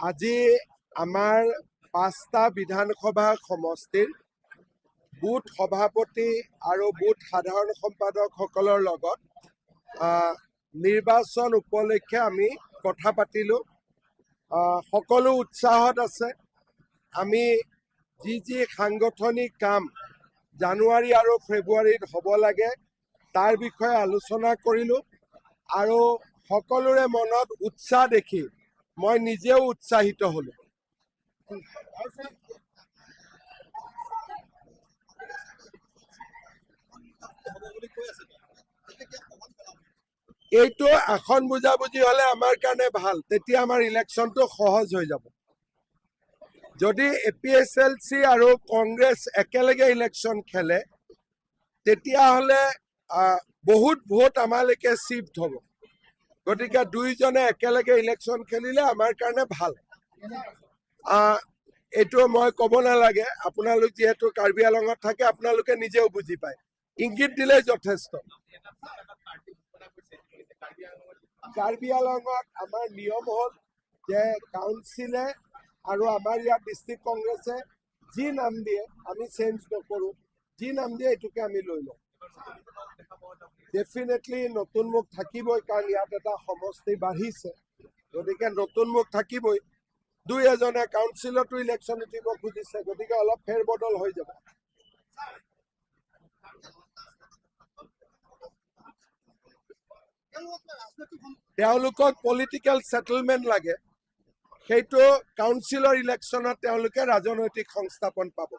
আজি আমাৰ 5টা বিধানসভা সমষ্টিৰ বুথ সভাপতি আৰু বুথ সাধাৰণ সম্পাদকসকলৰ লগত নিৰ্বাচন উপলক্ষে আমি কথা পাতিলোঁ। সকলো উৎসাহত আছে। আমি যি সাংগঠনিক কাম জানুৱাৰী আৰু ফেব্ৰুৱাৰীত হ'ব লাগে তাৰ বিষয়ে আলোচনা কৰিলোঁ আৰু সকলোৰে মনত উৎসাহ দেখি মই নিজেও উৎসাহিত হ'লোঁ। এইটো আসন বুজাবুজি হ'লে আমাৰ কাৰণে ভাল, তেতিয়া আমাৰ ইলেকশ্যনটো সহজ হৈ যাব। যদি APSLC আৰু কংগ্ৰেছ একেলগে ইলেকশ্যন খেলে তেতিয়াহ'লে বহুত ভোট আমালৈকে শিফ্ট হ'ব। গতিকে দুইজনে একেলগে ইলেকশ্যন খেলিলে আমাৰ কাৰণে ভাল। এইটো মই ক'ব নালাগে, আপোনালোক যিহেতু কাৰ্বি আংলঙত থাকে আপোনালোকে নিজেও বুজি পায়। ইংগিত দিলে যথেষ্ট। কাৰ্বি আংলঙত আমাৰ নিয়ম হ'ল যে কাউন্সিলে আৰু আমাৰ ইয়াত ডিষ্ট্ৰিক্ট কংগ্ৰেছে যি নাম দিয়ে আমি চেঞ্জ নকৰোঁ, যি নাম দিয়ে এইটোকে আমি লৈ লওঁ। ডেফিনেটলি নতুন মুখ থাকিবই, কাৰণ ইয়াত এটা সমষ্টি বাঢ়িছে, গতিকে নতুন মুখ থাকিবই। দুই এজনে কাউন্সিলতো ইলেকশ্যন উঠিব খুজিছে, গতিকে অলপ ফেৰবদল হৈ যাব। তেওঁলোকক পলিটিকেল সেটেলমেন্ট লাগে, সেইটো কাউন্সিলৰ ইলেকশ্যনত তেওঁলোকে ৰাজনৈতিক সংস্থাপন পাব।